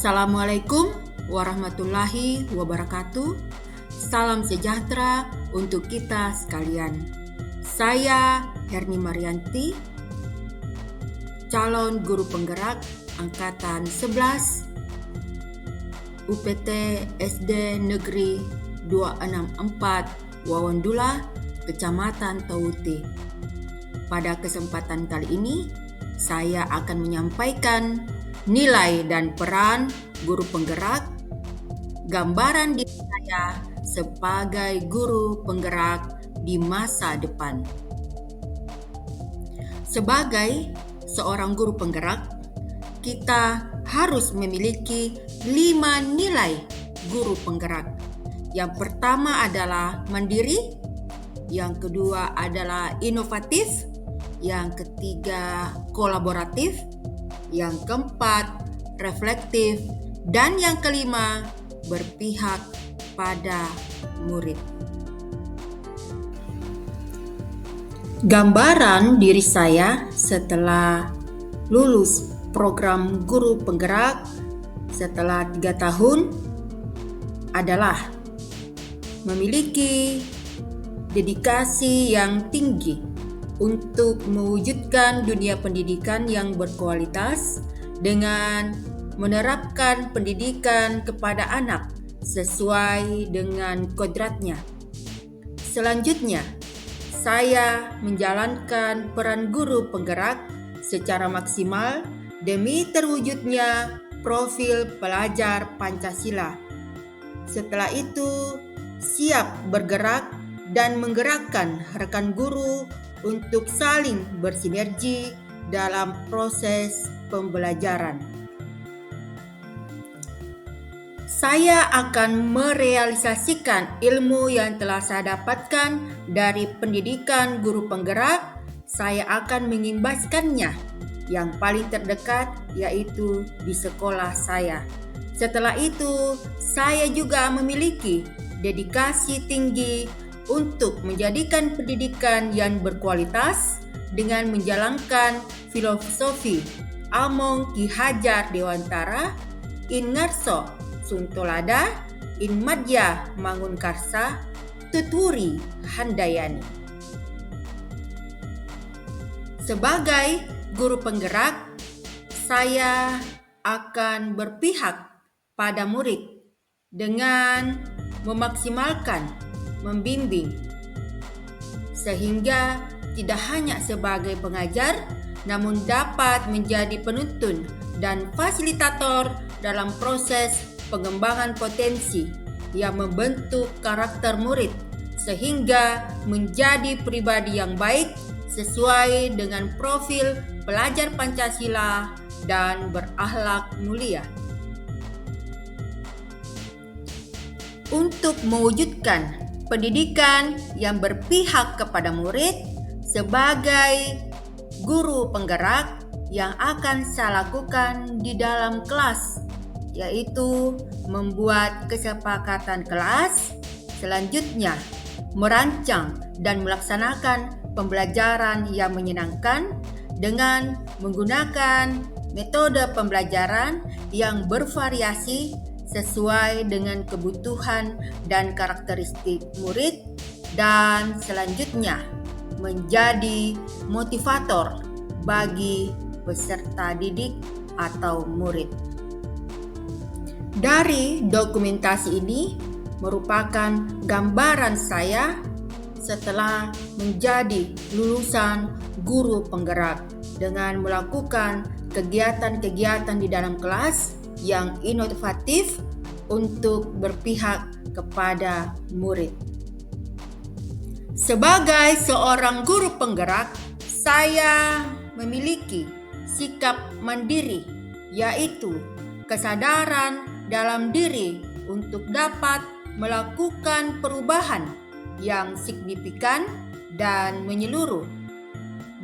Assalamualaikum warahmatullahi wabarakatuh. Salam sejahtera untuk kita sekalian. Saya Herni Marianti, calon guru penggerak angkatan 11 UPT SD Negeri 264 Wawandula, Kecamatan Tauti. Pada kesempatan kali ini, saya akan menyampaikan nilai dan peran guru penggerak, gambaran diri saya sebagai guru penggerak di masa depan. Sebagai seorang guru penggerak, kita harus memiliki 5 nilai guru penggerak. Yang pertama adalah mandiri, yang kedua adalah inovatif, yang ketiga kolaboratif, yang keempat reflektif, dan yang kelima berpihak pada murid. Gambaran diri saya setelah lulus program guru penggerak setelah 3 tahun adalah memiliki dedikasi yang tinggi untuk mewujudkan dunia pendidikan yang berkualitas dengan menerapkan pendidikan kepada anak sesuai dengan kodratnya. Selanjutnya, saya menjalankan peran guru penggerak secara maksimal demi terwujudnya profil pelajar Pancasila. Setelah itu, siap bergerak dan menggerakkan rekan guru untuk saling bersinergi dalam proses pembelajaran. Saya akan merealisasikan ilmu yang telah saya dapatkan dari pendidikan guru penggerak. Saya akan mengimbaskannya yang paling terdekat, yaitu di sekolah saya. Setelah itu, saya juga memiliki dedikasi tinggi untuk menjadikan pendidikan yang berkualitas dengan menjalankan filosofi Among Ki Hajar Dewantara, In Ngarso Suntolada, In Madya Mangunkarsa, Tuturi Handayani. Sebagai guru penggerak, saya akan berpihak pada murid dengan memaksimalkan membimbing, sehingga tidak hanya sebagai pengajar, namun dapat menjadi penuntun dan fasilitator dalam proses pengembangan potensi yang membentuk karakter murid, sehingga menjadi pribadi yang baik sesuai dengan profil pelajar Pancasila dan berakhlak mulia. Untuk mewujudkan pendidikan yang berpihak kepada murid, sebagai guru penggerak yang akan saya lakukan di dalam kelas, yaitu membuat kesepakatan kelas, selanjutnya merancang dan melaksanakan pembelajaran yang menyenangkan dengan menggunakan metode pembelajaran yang bervariasi sesuai dengan kebutuhan dan karakteristik murid, dan selanjutnya menjadi motivator bagi peserta didik atau murid. Dari dokumentasi ini merupakan gambaran saya setelah menjadi lulusan guru penggerak dengan melakukan kegiatan-kegiatan di dalam kelas yang inovatif untuk berpihak kepada murid. Sebagai seorang guru penggerak, saya memiliki sikap mandiri, yaitu kesadaran dalam diri untuk dapat melakukan perubahan yang signifikan dan menyeluruh,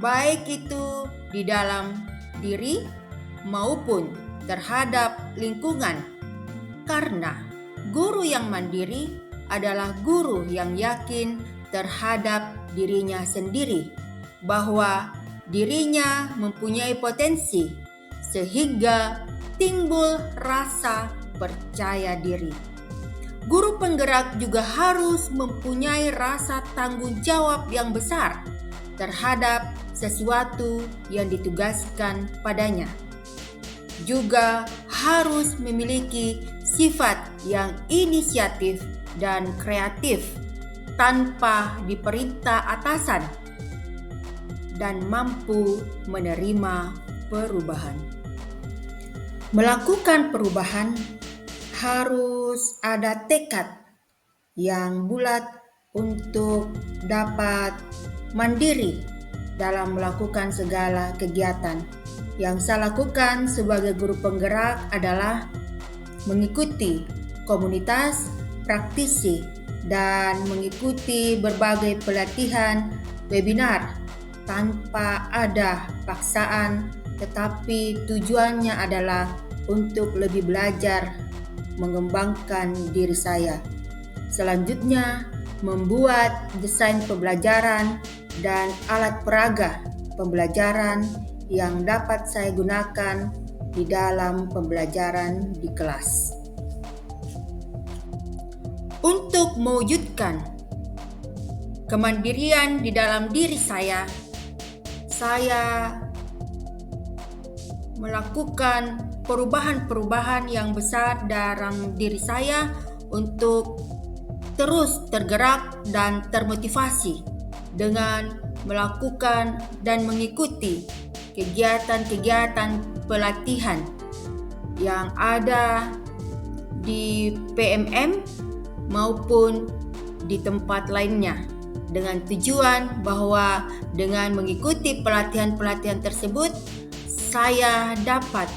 baik itu di dalam diri maupun terhadap lingkungan, karena guru yang mandiri adalah guru yang yakin terhadap dirinya sendiri, bahwa dirinya mempunyai potensi sehingga timbul rasa percaya diri. Guru penggerak juga harus mempunyai rasa tanggung jawab yang besar terhadap sesuatu yang ditugaskan padanya. Juga harus memiliki sifat yang inisiatif dan kreatif tanpa diperintah atasan dan mampu menerima perubahan. Melakukan perubahan harus ada tekad yang bulat untuk dapat mandiri dalam melakukan segala kegiatan. Yang saya lakukan sebagai guru penggerak adalah mengikuti komunitas praktisi dan mengikuti berbagai pelatihan webinar tanpa ada paksaan, tetapi tujuannya adalah untuk lebih belajar mengembangkan diri saya. Selanjutnya, membuat desain pembelajaran dan alat peraga pembelajaran yang dapat saya gunakan di dalam pembelajaran di kelas. Untuk mewujudkan kemandirian di dalam diri saya melakukan perubahan-perubahan yang besar dalam diri saya untuk terus tergerak dan termotivasi dengan melakukan dan mengikuti kegiatan-kegiatan pelatihan yang ada di PMM maupun di tempat lainnya, dengan tujuan bahwa dengan mengikuti pelatihan-pelatihan tersebut saya dapat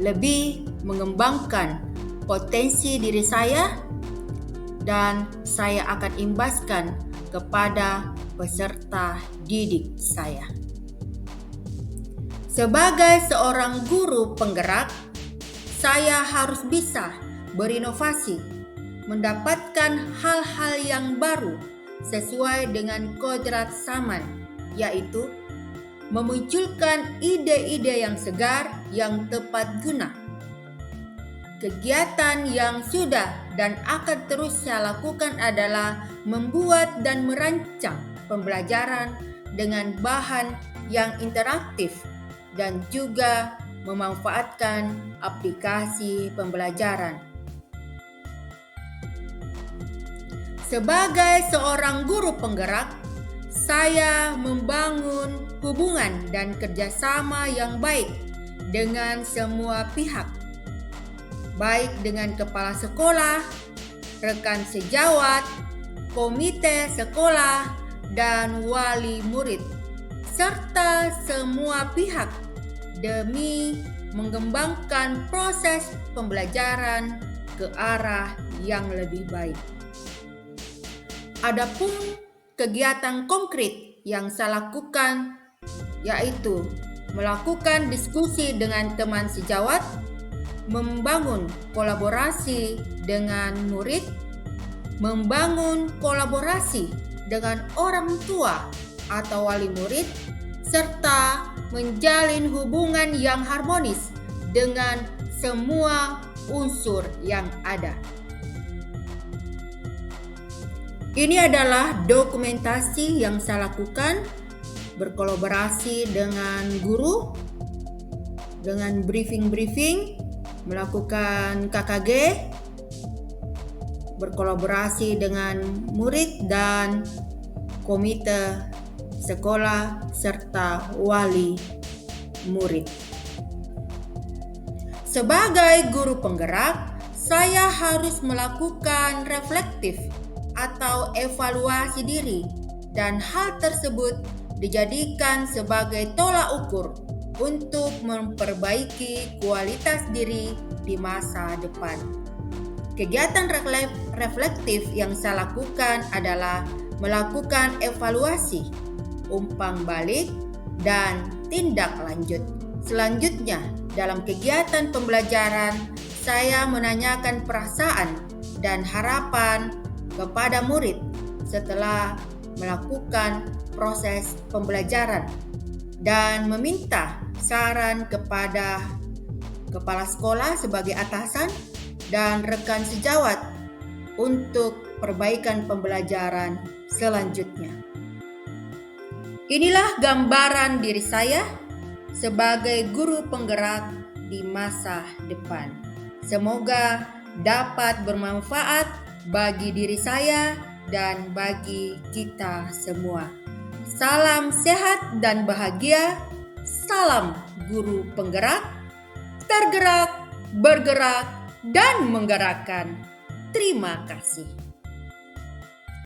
lebih mengembangkan potensi diri saya dan saya akan imbaskan kepada peserta didik saya. Sebagai seorang guru penggerak, saya harus bisa berinovasi, mendapatkan hal-hal yang baru sesuai dengan kodrat zaman, yaitu memunculkan ide-ide yang segar yang tepat guna. Kegiatan yang sudah dan akan terus saya lakukan adalah membuat dan merancang pembelajaran dengan bahan yang interaktif dan juga memanfaatkan aplikasi pembelajaran. Sebagai seorang guru penggerak, saya membangun hubungan dan kerjasama yang baik dengan semua pihak, baik dengan kepala sekolah, rekan sejawat, komite sekolah, dan wali murid, serta semua pihak demi mengembangkan proses pembelajaran ke arah yang lebih baik. Adapun kegiatan konkret yang saya lakukan yaitu melakukan diskusi dengan teman sejawat, membangun kolaborasi dengan murid, membangun kolaborasi dengan orang tua atau wali murid, serta menjalin hubungan yang harmonis dengan semua unsur yang ada. Ini adalah dokumentasi yang saya lakukan, berkolaborasi dengan guru, dengan briefing-briefing, melakukan KKG, berkolaborasi dengan murid dan komite sekolah serta wali murid. Sebagai guru penggerak, saya harus melakukan reflektif atau evaluasi diri, dan hal tersebut dijadikan sebagai tolak ukur untuk memperbaiki kualitas diri di masa depan. Kegiatan reflektif yang saya lakukan adalah melakukan evaluasi, umpan balik, dan tindak lanjut. Selanjutnya, dalam kegiatan pembelajaran, saya menanyakan perasaan dan harapan kepada murid setelah melakukan proses pembelajaran dan meminta saran kepala sekolah sebagai atasan, dan rekan sejawat untuk perbaikan pembelajaran selanjutnya. Inilah gambaran diri saya sebagai guru penggerak di masa depan. Semoga dapat bermanfaat bagi diri saya dan bagi kita semua. Salam sehat dan bahagia. Salam guru penggerak, tergerak, bergerak, dan menggerakkan. Terima kasih.